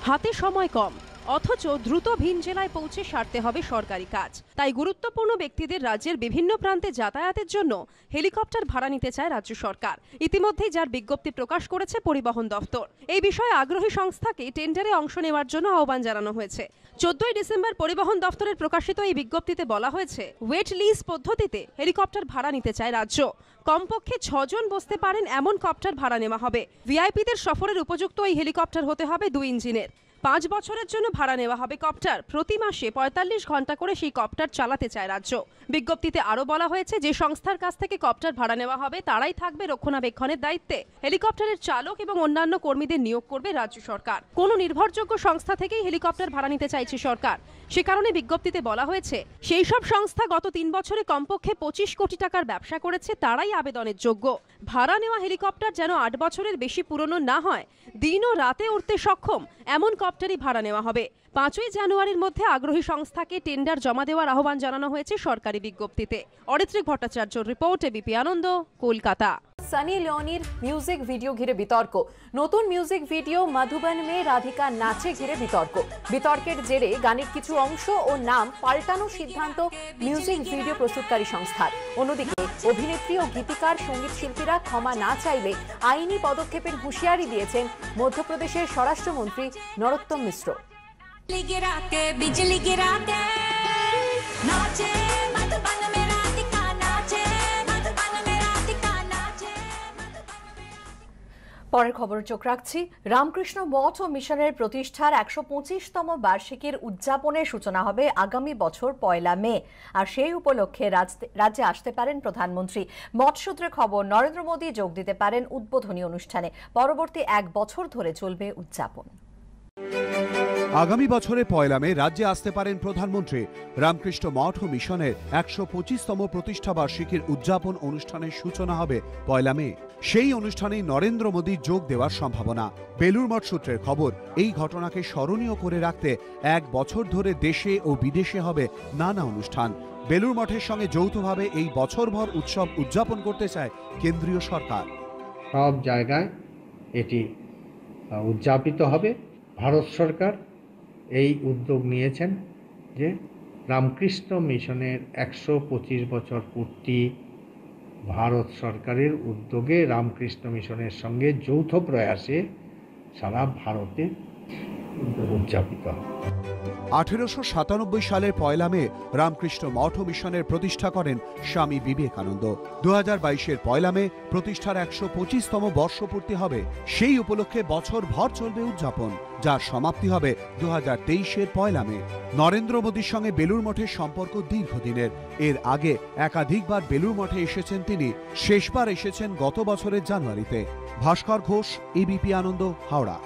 হাতে সময় কম, অথচ দ্রুত ভিন জেলায় পৌঁছে সারতে হবে সরকারি কাজ। তাই গুরুত্বপূর্ণ ব্যক্তিদের রাজ্যের বিভিন্ন প্রান্তে যাতায়াতের জন্য হেলিকপ্টার ভাড়া নিতে চায় রাজ্য সরকার। ইতিমধ্যেই যার বিজ্ঞপ্তি প্রকাশ করেছে পরিবহন দফতর। এই বিষয়ে আগ্রহী সংস্থাকে টেন্ডারে অংশ নেওয়ার জন্য আহ্বান জানানো হয়েছে। 14 ডিসেম্বর পরিবহন দফতরের প্রকাশিত এই বিজ্ঞপ্তিতে বলা হয়েছে, ওয়েট লিজ পদ্ধতিতে হেলিকপ্টার ভাড়া নিতে চায় রাজ্য। কমপক্ষে 6 জন বসতে পারেন এমন কপ্টার ভাড়া নেওয়া হবে। ভিআইপিদের সফরের উপযুক্ত এই হেলিকপ্টার হতে হবে 2 ইঞ্জিনের। 5 বছরের জন্য ভাড়া নেওয়া হবে কপ্টার। প্রতি মাসে 45 ঘন্টা করে সেই কপ্টার চালাতে চায় রাজ্য। বিজ্ঞপ্তিতে আরও বলা হয়েছে, যে সংস্থার কাছ থেকে কপ্টার ভাড়া নেওয়া হবে তারাই থাকবে রক্ষণাবেক্ষণের দায়িত্বে। হেলিকপ্টারের চালক এবং অন্যান্য কর্মীদের নিয়োগ করবে রাজ্য সরকার। কোনো নির্ভরযোগ্য সংস্থা থেকেই হেলিকপ্টার ভাড়া নিতে চাইছে সরকার। সে কারণে বিজ্ঞপ্তিতে বলা হয়েছে, সেই সব সংস্থা গত 3 বছরে কমপক্ষে 25 কোটি টাকার ব্যবসা করেছে তারাই আবেদনের যোগ্য। ভাড়া নেওয়া হেলিকপ্টার যেন 8 বছরের বেশি পুরনো না হয়, দিন ও রাতে উড়তে সক্ষম এমন কপ্টারই ভাড়া নেওয়া হবে। 5ই জানুয়ারির মধ্যে আগ্রহী সংস্থাকে টেন্ডার জমা দেওয়ার আহ্বান জানানো হয়েছে সরকারি বিজ্ঞপ্তিতে। অরিত্রিক ভট্টাচার্যর রিপোর্ট, এবিপি আনন্দ, কলকাতা। সানি লিওনির মিউজিক ভিডিও ঘিরে বিতর্ক। নতুন মিউজিক ভিডিও মধুবন মে রাধিকা নাচে ঘিরে বিতর্ক। বিতর্কের জেরে গানের কিছু অংশ ও নাম পাল্টানোর সিদ্ধান্ত মিউজিক ভিডিও প্রস্তুতকারী সংস্থার। অন্যদিকে অভিনেত্রী ও গীতিকার সঙ্গীত শিল্পীরা ক্ষমা না চাইলে আইনি পদক্ষেপের হুঁশিয়ারি দিয়েছেন মধ্যপ্রদেশের স্বরাষ্ট্রমন্ত্রী নরোত্তম মিশ্র। পরের খবর চোখ রাখছি। রামকৃষ্ণ মঠ ও মিশনের প্রতিষ্ঠার 125তম বার্ষিকীর উদযাপনের সূচনা হবে আগামী বছর 1 মে। আর সেই উপলক্ষে রাজ্যে আসতে পারেন প্রধানমন্ত্রী। মঠ সূত্রে খবর, নরেন্দ্র মোদী যোগ দিতে পারেন উদ্বোধনী অনুষ্ঠানে। পরবর্তী 1 বছর ধরে চলবে উদযাপন। আগামী বছরে 1 মে রাজ্যে আসতে পারেন প্রধানমন্ত্রী। রামকৃষ্ণ মঠ ও মিশনের 125তম প্রতিষ্ঠা বার্ষিকীর উদযাপন অনুষ্ঠানের সূচনা হবে 1 মে। সেই অনুষ্ঠানেই নরেন্দ্র মোদী যোগ দেওয়ার সম্ভাবনা। বেলুর মঠ সূত্রের খবর, এই ঘটনাকে স্মরণীয় করে রাখতে 1 বছর ধরে দেশে ও বিদেশে হবে নানা অনুষ্ঠান। বেলুর মঠের সঙ্গে যৌথভাবে এই বছরভর উৎসব উদযাপন করতে চায় কেন্দ্রীয় সরকার। সব জায়গায় এটি উদযাপিত হবে। ভারত সরকার এই উদ্যোগ নিয়েছেন যে রামকৃষ্ণ মিশনের 125 বছর পূর্তি ভারত সরকারের উদ্যোগে রামকৃষ্ণ মিশনের সঙ্গে যৌথ প্রয়াসে সারা ভারতে উদযাপিত হবে। 1897 সালের 1 মে রামকৃষ্ণ মঠ ও মিশনের প্রতিষ্ঠা করেন স্বামী বিবেকানন্দ। 2022-এর 1 মে প্রতিষ্ঠার 125তম বর্ষপূর্তি হবে। সেই উপলক্ষে বছর ভর চলবে উদযাপন, যার সমাপ্তি হবে 2023-এর 1 মে। নরেন্দ্র মোদীর সঙ্গে বেলুর মঠের সম্পর্ক দীর্ঘদিনের। এর আগে একাধিকবার বেলুর মঠে এসেছেন তিনি। শেষবার এসেছেন গত বছরের জানুয়ারিতে। ভাস্কর ঘোষ, এবিপি আনন্দ, হাওড়া।